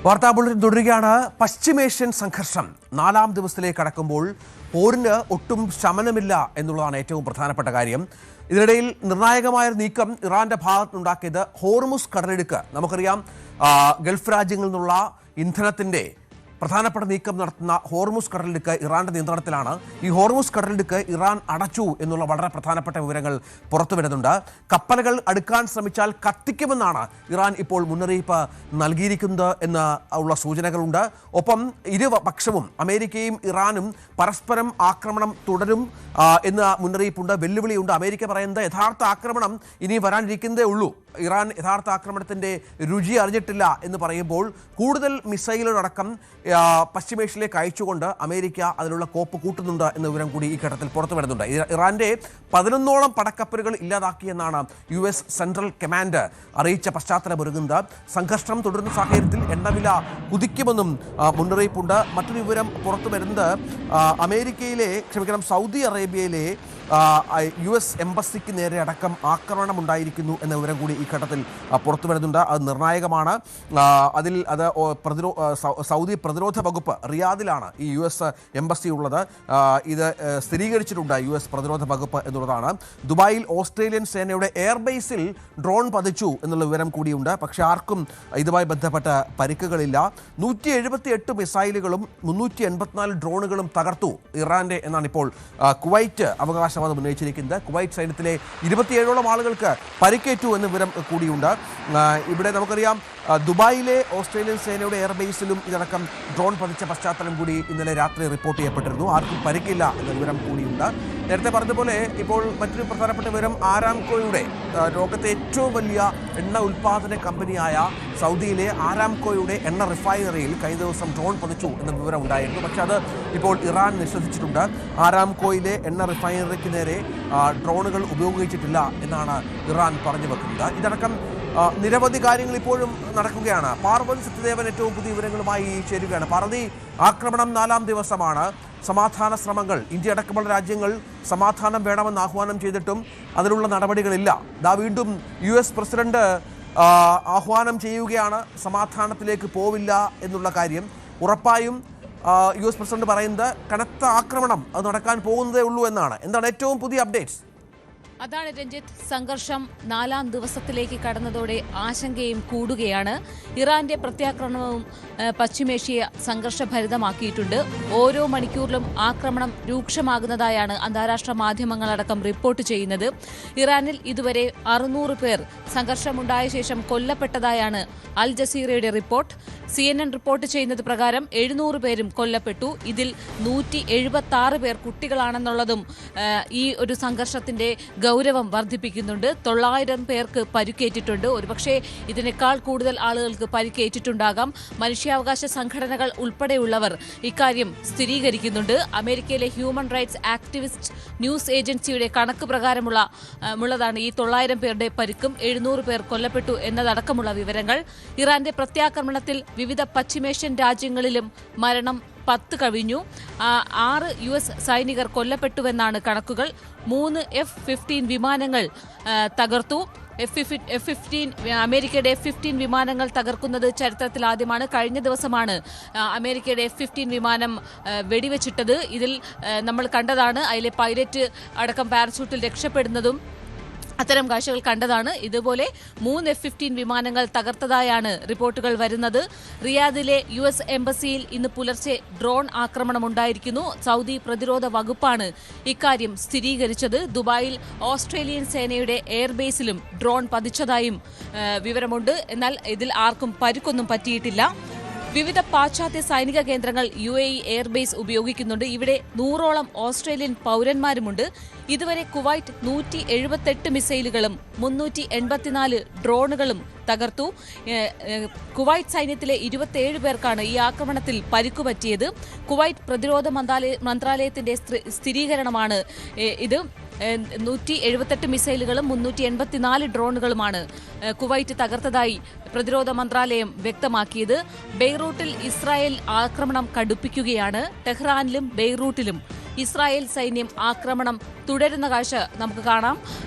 വാർത്താ ബുള്ളറ്റിൻ തുടരുകയാണ്. പശ്ചിമേഷ്യൻ സംഘർഷം 4ാം ദിവസത്തിലേക്ക് കടക്കുമ്പോൾ പോരിന് ഒട്ടും ശമനമില്ല എന്നുള്ളതാണ് ഏറ്റവും പ്രധാനപ്പെട്ട കാര്യം. ഇതിനിടയിൽ നിർണായകമായ നീക്കം ഇറാന്റെ ഭാഗത്തുനിന്നുണ്ടാക്കിയത് ഹോർമുസ് കടലിടുക്ക്. നമുക്കറിയാം, ഗൾഫ് രാജ്യങ്ങളിൽ നിന്നുള്ള ഇന്ധനത്തിന്റെ പ്രധാനപ്പെട്ട നീക്കം നടത്തുന്ന ഹോർമുസ് കടലിടുക്ക് ഇറാന്റെ നിയന്ത്രണത്തിലാണ്. ഈ ഹോർമുസ് കടലിടുക്ക് ഇറാൻ അടച്ചു എന്നുള്ള വളരെ പ്രധാനപ്പെട്ട വിവരങ്ങൾ പുറത്തു വരുന്നുണ്ട്. കപ്പലുകൾ അടുക്കാൻ ശ്രമിച്ചാൽ കത്തിക്കുമെന്നാണ് ഇറാൻ ഇപ്പോൾ മുന്നറിയിപ്പ് നൽകിയിരിക്കുന്നത് എന്ന് ഉള്ള സൂചനകളുണ്ട്. ഒപ്പം ഇരുപക്ഷവും അമേരിക്കയും ഇറാനും പരസ്പരം ആക്രമണം തുടരും എന്ന മുന്നറിയിപ്പുണ്ട്, വെല്ലുവിളിയുണ്ട്. അമേരിക്ക പറയുന്നത് യഥാർത്ഥ ആക്രമണം ഇനി വരാനിരിക്കുന്നതേ ഉള്ളൂ, ഇറാൻ യഥാർത്ഥ ആക്രമണത്തിന്റെ രുചി അറിഞ്ഞിട്ടില്ല എന്ന് പറയുമ്പോൾ കൂടുതൽ മിസൈലുകളടക്കം പശ്ചിമേഷ്യയിലേക്ക് അയച്ചുകൊണ്ട് അമേരിക്ക അതിനുള്ള കോപ്പ് കൂട്ടുന്നുണ്ട് എന്ന വിവരം കൂടി ഈ ഘട്ടത്തിൽ പുറത്തു വരുന്നുണ്ട്. ഇറാന്റെ 11ഓളം പടക്കപ്പലുകൾ ഇല്ലാതാക്കിയെന്നാണ് US സെൻട്രൽ കമാൻഡ് അറിയിച്ച പശ്ചാത്തലമൊരുങ്ങുന്നത്. സംഘർഷം തുടരുന്ന സാഹചര്യത്തിൽ എണ്ണവില കുതിക്കുമെന്നും മുന്നറിയിപ്പുണ്ട്. മറ്റൊരു വിവരം പുറത്തു വരുന്നത് സൗദി അറേബ്യയിലെ US എംബസിക്ക് നേരെ അടക്കം ആക്രമണമുണ്ടായിരിക്കുന്നു എന്ന വിവരം കൂടി ഈ ഘട്ടത്തിൽ പുറത്തു വരുന്നുണ്ട്. അത് നിർണായകമാണ്. സൗദി പ്രതിരോധ വകുപ്പ് റിയാദിലാണ് ഈ US എംബസി ഉള്ളത്. ഇത് സ്ഥിരീകരിച്ചിട്ടുണ്ട് US പ്രതിരോധ വകുപ്പ് എന്നുള്ളതാണ്. ദുബായിൽ ഓസ്ട്രേലിയൻ സേനയുടെ എയർബേസിൽ ഡ്രോൺ പതിച്ചു എന്നുള്ള വിവരം കൂടിയുണ്ട്. പക്ഷേ ആർക്കും ഇതുമായി ബന്ധപ്പെട്ട പരിക്കുകളില്ല. 178 മിസൈലുകളും 384 ഡ്രോണുകളും തകർത്തു ഇറാന്റെ എന്നാണ് ഇപ്പോൾ കുവൈറ്റ് അവകാശവാദം ഉന്നയിച്ചിരിക്കുന്നത്. കുവൈറ്റ് സൈന്യത്തിലെ 27ഓളം ആളുകൾക്ക് പരിക്കേറ്റു എന്ന വിവരം കൂടിയുണ്ട്. ഇവിടെ നമുക്കറിയാം, ദുബായിലെ ഓസ്ട്രേലിയൻ സേനയുടെ എയർബേസിലും ഇതിനടക്കം ഡ്രോൺ പതിച്ച പശ്ചാത്തലം കൂടി ഇന്നലെ രാത്രി റിപ്പോർട്ട് ചെയ്യപ്പെട്ടിരുന്നു. ആർക്കും പരിക്കില്ല എന്ന വിവരം കൂടിയുണ്ട്. നേരത്തെ പറഞ്ഞതുപോലെ ഇപ്പോൾ മറ്റൊരു പ്രധാനപ്പെട്ട വിവരം, ആരാംകോയുടെ ലോകത്തെ ഏറ്റവും വലിയ എണ്ണ ഉൽപ്പാദന കമ്പനിയായ സൗദിയിലെ ആരാംകോയുടെ എണ്ണ റിഫൈനറിയിൽ കഴിഞ്ഞ ദിവസം ഡ്രോൺ പതിച്ചു എന്ന വിവരം ഉണ്ടായിരുന്നു. പക്ഷെ അത് ഇപ്പോൾ ഇറാൻ നിഷേധിച്ചിട്ടുണ്ട്. ആരാംകോയിലെ എണ്ണ റിഫൈനറിക്ക് നേരെ ഡ്രോണുകൾ ഉപയോഗിച്ചിട്ടില്ല എന്നാണ് ഇറാൻ പറഞ്ഞു വെക്കുന്നത്. ഇതടക്കം നിരവധി കാര്യങ്ങൾ ഇപ്പോഴും നടക്കുകയാണ്. പാർവതി സത്യദേവൻ ഏറ്റവും പുതിയ വിവരങ്ങളുമായി ചേരുകയാണ്. പാർവതി, ആക്രമണം 4ാം ദിവസമാണ്. സമാധാന ശ്രമങ്ങൾ, ഇന്ത്യ അടക്കമുള്ള രാജ്യങ്ങൾ സമാധാനം വേണമെന്ന് ആഹ്വാനം ചെയ്തിട്ടും അതിനുള്ള നടപടികളില്ല. വീണ്ടും US പ്രസിഡന്റ് ആഹ്വാനം ചെയ്യുകയാണ്, സമാധാനത്തിലേക്ക് പോവില്ല എന്നുള്ള കാര്യം. ഉറപ്പായും US പ്രസിഡന്റ് പറയുന്നത് കനത്ത ആക്രമണം അത് നടക്കാൻ പോകുന്നതേ ഉള്ളൂ എന്നാണ്. എന്താണ് ഏറ്റവും പുതിയ അപ്ഡേറ്റ്സ്? അതാണ് രഞ്ജിത്ത്, സംഘർഷം 4ാം ദിവസത്തിലേക്ക് കടന്നതോടെ ആശങ്കയും കൂടുകയാണ്. ഇറാന്റെ പ്രത്യാക്രമണവും പശ്ചിമേഷ്യയെ സംഘർഷഭരിതമാക്കിയിട്ടുണ്ട്. ഓരോ മണിക്കൂറിലും ആക്രമണം രൂക്ഷമാകുന്നതായാണ് അന്താരാഷ്ട്ര മാധ്യമങ്ങളടക്കം റിപ്പോർട്ട് ചെയ്യുന്നത്. ഇറാനിൽ ഇതുവരെ 600 പേർ സംഘർഷമുണ്ടായ ശേഷം കൊല്ലപ്പെട്ടതായാണ് അൽ ജസീറയുടെ റിപ്പോർട്ട്. CNN റിപ്പോർട്ട് ചെയ്യുന്നത് പ്രകാരം 700 പേരും കൊല്ലപ്പെട്ടു. ഇതിൽ 176 പേർ കുട്ടികളാണെന്നുള്ളതും ഈ ഒരു സംഘർഷത്തിന്റെ ഗൗരവം വർദ്ധിപ്പിക്കുന്നുണ്ട്. 900 പേർക്ക് പരിക്കേറ്റിട്ടുണ്ട്. ഒരുപക്ഷെ ഇതിനേക്കാൾ കൂടുതൽ ആളുകൾക്ക് പരിക്കേറ്റിട്ടുണ്ടാകാം. മനുഷ്യാവകാശ സംഘടനകൾ ഉൾപ്പെടെയുള്ളവർ ഇക്കാര്യം സ്ഥിരീകരിക്കുന്നുണ്ട്. അമേരിക്കയിലെ ഹ്യൂമൻ റൈറ്റ്സ് ആക്ടിവിസ്റ്റ് ന്യൂസ് ഏജൻസിയുടെ കണക്ക് പ്രകാരമുള്ളതാണ് ഈ 900 പേരുടെ പരിക്കും 700 പേർ കൊല്ലപ്പെട്ടു എന്നതടക്കമുള്ള വിവരങ്ങൾ. ഇറാന്റെ പ്രത്യാക്രമണത്തിൽ വിവിധ പശ്ചിമേഷ്യൻ രാജ്യങ്ങളിലും മരണം 10 കവിഞ്ഞു. 6 US സൈനികർ കൊല്ലപ്പെട്ടുവെന്നാണ് കണക്കുകൾ. 3 F-15 വിമാനങ്ങൾ തകർത്തു. F-15 അമേരിക്കയുടെ F-15 വിമാനങ്ങൾ തകർക്കുന്നത് ചരിത്രത്തിൽ ആദ്യമാണ്. കഴിഞ്ഞ ദിവസമാണ് അമേരിക്കയുടെ F-15 വിമാനം വെടിവെച്ചിട്ടത്. ഇതിൽ നമ്മൾ കണ്ടതാണ്, അതിലെ പൈലറ്റ് അടക്കം പാരച്യൂട്ടിൽ രക്ഷപ്പെടുന്നതും അത്തരം കാഴ്ചകൾ കണ്ടതാണ്. ഇതുപോലെ 3 F-15 വിമാനങ്ങൾ തകർത്തതായാണ് റിപ്പോർട്ടുകൾ വരുന്നത്. റിയാദിലെ US എംബസിയിൽ ഇന്ന് പുലർച്ചെ ഡ്രോൺ ആക്രമണമുണ്ടായിരിക്കുന്നു. സൗദി പ്രതിരോധ വകുപ്പാണ് ഇക്കാര്യം സ്ഥിരീകരിച്ചത്. ദുബായിൽ ഓസ്ട്രേലിയൻ സേനയുടെ എയർബേസിലും ഡ്രോൺ പതിച്ചതായും വിവരമുണ്ട്. എന്നാൽ ഇതിൽ ആർക്കും പരിക്കൊന്നും പറ്റിയിട്ടില്ല. വിവിധ പാശ്ചാത്യ സൈനിക കേന്ദ്രങ്ങൾ UAE എയർബേസ് ഉപയോഗിക്കുന്നുണ്ട്. ഇവിടെ 100ഓളം ഓസ്ട്രേലിയൻ പൗരന്മാരുമുണ്ട്. ഇതുവരെ കുവൈറ്റ് 178 മിസൈലുകളും 384 ഡ്രോണുകളും തകർത്തു. കുവൈറ്റ് സൈന്യത്തിലെ 27 പേർക്കാണ് ഈ ആക്രമണത്തിൽ പരിക്കുപറ്റിയത്. കുവൈറ്റ് പ്രതിരോധ മന്ത്രാലയത്തിന്റെ സ്ഥിരീകരണമാണ് ഇത്. 178 മിസൈലുകളും 384 ഡ്രോണുകളുമാണ് കുവൈറ്റ് തകർത്തതായി പ്രതിരോധ മന്ത്രാലയം വ്യക്തമാക്കിയത്. ബെയ്റൂട്ടിൽ ഇസ്രായേൽ ആക്രമണം കടുപ്പിക്കുകയാണ്. ടെഹ്റാനിലും ബെയ്റൂട്ടിലും ഇസ്രായേൽ സൈന്യം ആക്രമണം തുടരുന്ന കാഴ്ച നമുക്ക് കാണാം.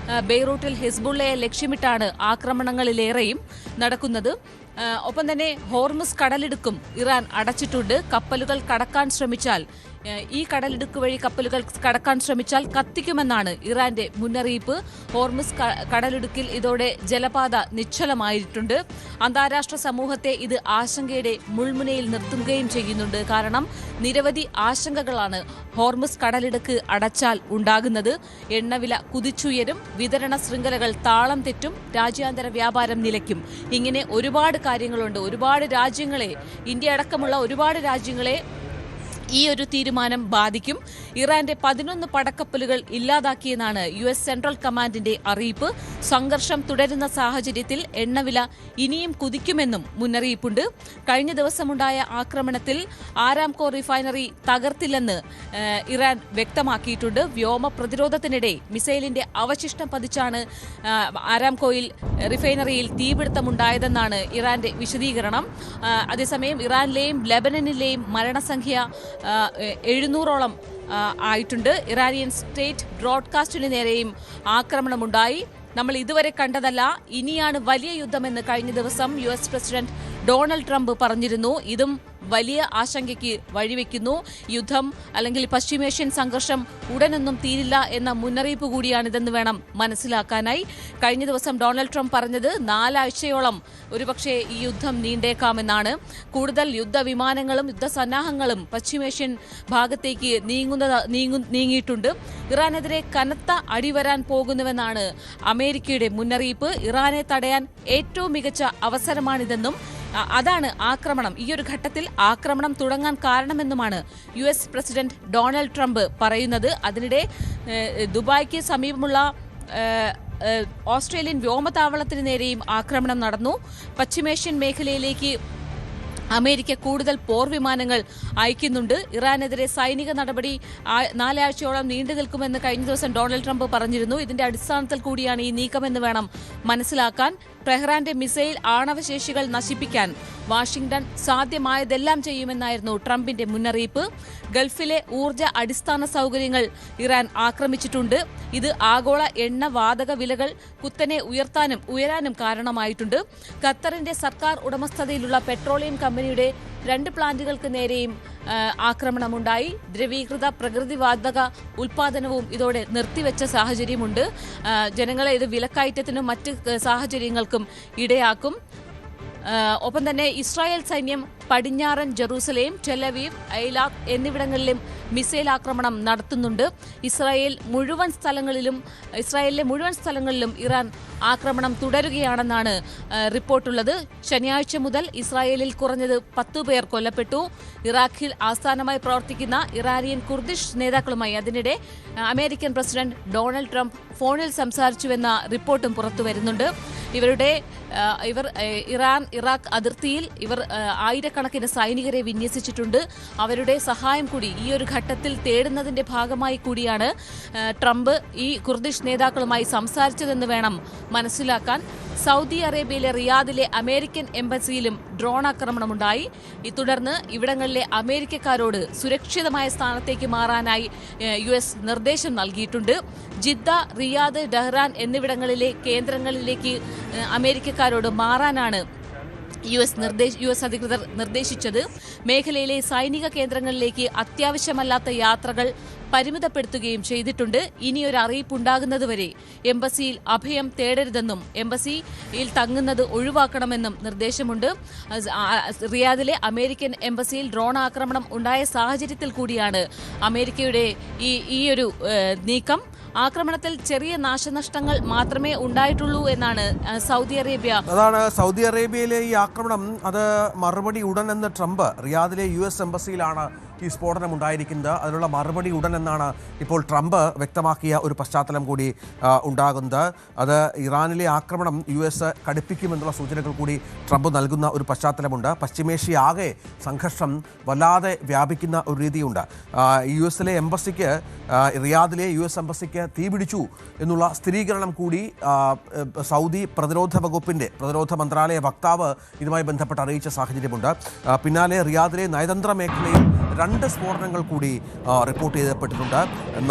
ബെയ്റൂട്ടിൽ ഹിസ്ബുള്ളയെ ലക്ഷ്യമിട്ടാണ് ആക്രമണങ്ങളിലേറെയും നടക്കുന്നത്. ഒപ്പം തന്നെ ഹോർമുസ് കടലിടുക്കും ഇറാൻ അടച്ചിട്ടുണ്ട്. കപ്പലുകൾ കടക്കാൻ ശ്രമിച്ചാൽ ഈ കടലിടുക്ക് വഴി കപ്പലുകൾ കടക്കാൻ ശ്രമിച്ചാൽ കത്തിക്കുമെന്നാണ് ഇറാന്റെ മുന്നറിയിപ്പ്. ഹോർമുസ് കടലിടുക്കിൽ ഇതോടെ ജലപാത നിശ്ചലമായിട്ടുണ്ട്. അന്താരാഷ്ട്ര സമൂഹത്തെ ഇത് ആശങ്കയുടെ മുൾമുനയിൽ നിർത്തുകയും ചെയ്യുന്നുണ്ട്. കാരണം നിരവധി ആശങ്കകളാണ് ഹോർമുസ് കടലിടുക്ക് അടച്ചാൽ ഉണ്ടാകുന്നത്. എണ്ണവില കുതിച്ചുയരും, വിതരണ ശൃംഖലകൾ താളം തെറ്റും, രാജ്യാന്തര വ്യാപാരം നിലയ്ക്കും. ഇങ്ങനെ ഒരുപാട് കാര്യങ്ങളുണ്ട്. ഒരുപാട് രാജ്യങ്ങളെ, ഇന്ത്യ അടക്കമുള്ള ഒരുപാട് രാജ്യങ്ങളെ ഈ ഒരു തീരുമാനം ബാധിക്കും. ഇറാന്റെ 11 പടക്കപ്പലുകൾ ഇല്ലാതാക്കിയെന്നാണ് US സെൻട്രൽ കമാൻഡിന്റെ അറിയിപ്പ്. സംഘർഷം തുടരുന്ന സാഹചര്യത്തിൽ എണ്ണവില ഇനിയും കുതിക്കുമെന്നും മുന്നറിയിപ്പുണ്ട്. കഴിഞ്ഞ ദിവസമുണ്ടായ ആക്രമണത്തിൽ ആരാംകോ റിഫൈനറി തകർത്തില്ലെന്ന് ഇറാൻ വ്യക്തമാക്കിയിട്ടുണ്ട്. വ്യോമ പ്രതിരോധത്തിനിടെ മിസൈലിന്റെ അവശിഷ്ടം പതിച്ചാണ് ആരാംകോയിൽ റിഫൈനറിയിൽ തീപിടുത്തമുണ്ടായതെന്നാണ് ഇറാന്റെ വിശദീകരണം. അതേസമയം ഇറാനിലെയും ലെബനനിലെയും മരണസംഖ്യ 700ഓളം ആയിട്ടുണ്ട്. ഇറാനിയൻ സ്റ്റേറ്റ് ബ്രോഡ്കാസ്റ്റിന് നേരെയും ആക്രമണമുണ്ടായി. നമ്മൾ ഇതുവരെ കണ്ടതല്ല, ഇനിയാണ് വലിയ യുദ്ധമെന്ന് കഴിഞ്ഞ ദിവസം US പ്രസിഡന്റ് ഡൊണാൾഡ് ട്രംപ് പറഞ്ഞിരുന്നു. ഇതും വലിയ ആശങ്കയ്ക്ക് വഴിവെക്കുന്നു. യുദ്ധം അല്ലെങ്കിൽ പശ്ചിമേഷ്യൻ സംഘർഷം ഉടനൊന്നും തീരില്ല എന്ന മുന്നറിയിപ്പ് കൂടിയാണിതെന്ന് വേണം മനസ്സിലാക്കാനായി. കഴിഞ്ഞ ദിവസം ഡൊണാൾഡ് ട്രംപ് പറഞ്ഞത് 4 ആഴ്ചയോളം ഒരുപക്ഷെ ഈ യുദ്ധം നീണ്ടേക്കാമെന്നാണ്. കൂടുതൽ യുദ്ധവിമാനങ്ങളും യുദ്ധസന്നാഹങ്ങളും പശ്ചിമേഷ്യൻ ഭാഗത്തേക്ക് നീങ്ങിയിട്ടുണ്ട്. ഇറാനെതിരെ കനത്ത അടിവരാൻ പോകുന്നുവെന്നാണ് അമേരിക്കയുടെ മുന്നറിയിപ്പ്. ഇറാനെ തടയാൻ ഏറ്റവും മികച്ച അവസരമാണിതെന്നും അതാണ് ആക്രമണം, ഈ ഒരു ഘട്ടത്തിൽ ആക്രമണം തുടങ്ങാൻ കാരണമെന്നുമാണ് US പ്രസിഡന്റ് ഡൊണാൾഡ് ട്രംപ് പറയുന്നത്. അതിനിടെ ദുബായ്ക്ക് സമീപമുള്ള ഓസ്ട്രേലിയൻ വ്യോമതാവളത്തിന് നേരെയും ആക്രമണം നടന്നു. പശ്ചിമേഷ്യൻ മേഖലയിലേക്ക് അമേരിക്ക കൂടുതൽ പോർവിമാനങ്ങൾ അയക്കുന്നുണ്ട്. ഇറാനെതിരെ സൈനിക നടപടി 4 ആഴ്ചയോളം നീണ്ടു നിൽക്കുമെന്ന് കഴിഞ്ഞ ദിവസം ഡൊണാൾഡ് ട്രംപ് പറഞ്ഞിരുന്നു. ഇതിന്റെ അടിസ്ഥാനത്തിൽ കൂടിയാണ് ഈ നീക്കമെന്ന് വേണം മനസ്സിലാക്കാൻ. ടെഹ്റാന്റെ മിസൈൽ ആണവശേഷികൾ നശിപ്പിക്കാൻ വാഷിംഗ്ടൺ സാധ്യമായതെല്ലാം ചെയ്യുമെന്നായിരുന്നു ട്രംപിന്റെ മുന്നറിയിപ്പ്. ഗൾഫിലെ ഊർജ്ജ അടിസ്ഥാന സൗകര്യങ്ങൾ ഇറാൻ ആക്രമിച്ചിട്ടുണ്ട്. ഇത് ആഗോള എണ്ണ വാതക വിലകൾ കുത്തനെ ഉയരാനും കാരണമായിട്ടുണ്ട്. ഖത്തറിന്റെ സർക്കാർ ഉടമസ്ഥതയിലുള്ള പെട്രോളിയം കമ്പനിയുടെ 2 പ്ലാന്റുകൾക്ക് നേരെയും ആക്രമണമുണ്ടായി. ദ്രവീകൃത പ്രകൃതിവാതക ഉൽപാദനവും ഇതോടെ നിർത്തിവെച്ച സാഹചര്യമുണ്ട്. ജനങ്ങളെ ഇത് വിലക്കയറ്റത്തിനും മറ്റ് സാഹചര്യങ്ങൾക്കും ഇടയാക്കും. ഒപ്പം തന്നെ ഇസ്രായേൽ സൈന്യം പടിഞ്ഞാറൻ ജെറൂസലേം, ടെലവീവ്, ഐലാത്ത് എന്നിവിടങ്ങളിലും മിസൈൽ ആക്രമണം നടത്തുന്നുണ്ട്. ഇസ്രായേലിലെ മുഴുവൻ സ്ഥലങ്ങളിലും ഇറാൻ ആക്രമണം തുടരുകയാണെന്നാണ് റിപ്പോർട്ടുള്ളത്. ശനിയാഴ്ച മുതൽ ഇസ്രായേലിൽ കുറഞ്ഞത് 10 പേർ കൊല്ലപ്പെട്ടു. ഇറാഖിൽ ആസ്ഥാനമായി പ്രവർത്തിക്കുന്ന ഇറാനിയൻ കുർദിഷ് നേതാക്കളുമായി അതിനിടെ അമേരിക്കൻ പ്രസിഡന്റ് ഡൊണാൾഡ് ട്രംപ് ഫോണിൽ സംസാരിച്ചുവെന്ന റിപ്പോർട്ടും പുറത്തുവരുന്നുണ്ട്. ഇറാൻ ഇറാഖ് അതിർത്തിയിൽ ആയിരക്കണക്കിന് സൈനികരെ വിന്യസിച്ചിട്ടുണ്ട്. അവരുടെ സഹായം കൂടി ഈ ഒരു ഘട്ടത്തിൽ തേടുന്നതിന്റെ ഭാഗമായി കൂടിയാണ് ട്രംപ് ഈ കുർദിഷ് നേതാക്കളുമായി സംസാരിച്ചതെന്ന് വേണം മനസ്സിലാക്കാൻ. സൗദി അറേബ്യയിലെ റിയാദിലെ അമേരിക്കൻ എംബസിയിലും ഡ്രോൺ ആക്രമണമുണ്ടായി. തുടർന്ന് ഇവിടങ്ങളിലെ അമേരിക്കക്കാരോട് സുരക്ഷിതമായ സ്ഥാനത്തേക്ക് മാറാനായി US നിർദ്ദേശം നൽകിയിട്ടുണ്ട്. ജിദ്ദ, റിയാദ്, ടെഹ്റാൻ എന്നിവിടങ്ങളിലെ കേന്ദ്രങ്ങളിലേക്ക് അമേരിക്കക്കാരോട് മാറാനാണ് US അധികൃതർ നിർദ്ദേശിച്ചത്. മേഖലയിലെ സൈനിക കേന്ദ്രങ്ങളിലേക്ക് അത്യാവശ്യമല്ലാത്ത യാത്രകൾ പരിമിതപ്പെടുത്തുകയും ചെയ്തിട്ടുണ്ട്. ഇനിയൊരു അറിയിപ്പുണ്ടാകുന്നതുവരെ എംബസിയിൽ അഭയം തേടരുതെന്നും എംബസിയിൽ തങ്ങുന്നത് ഒഴിവാക്കണമെന്നും നിർദ്ദേശമുണ്ട്. റിയാദിലെ അമേരിക്കൻ എംബസിയിൽ ഡ്രോൺ ആക്രമണം ഉണ്ടായ സാഹചര്യത്തിൽ കൂടിയാണ് അമേരിക്കയുടെ ഈ ഒരു നീക്കം. ആക്രമണത്തിൽ ചെറിയ നാശനഷ്ടങ്ങൾ മാത്രമേ ഉണ്ടായിട്ടുള്ളൂ എന്നാണ് സൗദി അറേബ്യയിലെ ഈ ആക്രമണം അത് മറുപടി ഉടൻ എന്ന് ട്രംപ് റിയാദിലെ US എംബസിയിലാണ് ഈ സ്ഫോടനം ഉണ്ടായിരിക്കുന്നത്. അതിനുള്ള മറുപടി ഉടൻ എന്നാണ് ഇപ്പോൾ ട്രംപ് വ്യക്തമാക്കിയ ഒരു പശ്ചാത്തലം കൂടി ഉണ്ടാകുന്നത്. അത് ഇറാനിലെ ആക്രമണം US കടുപ്പിക്കുമെന്നുള്ള സൂചനകൾ കൂടി ട്രംപ് നൽകുന്ന ഒരു പശ്ചാത്തലമുണ്ട്. പശ്ചിമേഷ്യ ആകെ സംഘർഷം വല്ലാതെ വ്യാപിക്കുന്ന ഒരു രീതിയുണ്ട്. US-ലെ എംബസിക്ക്, റിയാദിലെ US എംബസിക്ക് തീപിടിച്ചു എന്നുള്ള സ്ഥിരീകരണം കൂടി സൗദി പ്രതിരോധ മന്ത്രാലയ വക്താവ് ഇതുമായി ബന്ധപ്പെട്ട് അറിയിച്ച സാഹചര്യമുണ്ട്. പിന്നാലെ റിയാദിലെ നയതന്ത്ര മേഖലയിൽ 2 സ്ഫോടനങ്ങൾ കൂടി റിപ്പോർട്ട് ചെയ്യപ്പെട്ടിട്ടുണ്ട്.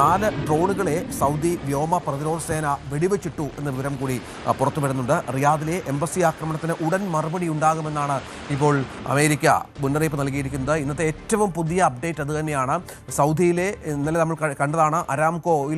4 ഡ്രോണുകളെ സൗദി വ്യോമ പ്രതിരോധ സേന വെടിവെച്ചിട്ടു എന്ന വിവരം കൂടി പുറത്തു വരുന്നുണ്ട്. റിയാദിലെ എംബസി ആക്രമണത്തിന് ഉടൻ മറുപടി ഉണ്ടാകുമെന്നാണ് ഇപ്പോൾ അമേരിക്ക മുന്നറിയിപ്പ് നൽകിയിരിക്കുന്നത്. ഇന്നത്തെ ഏറ്റവും പുതിയ അപ്ഡേറ്റ് അതുതന്നെയാണ്. സൗദിയിലെ ഇന്നലെ നമ്മൾ കണ്ടതാണ്, അരാംകോ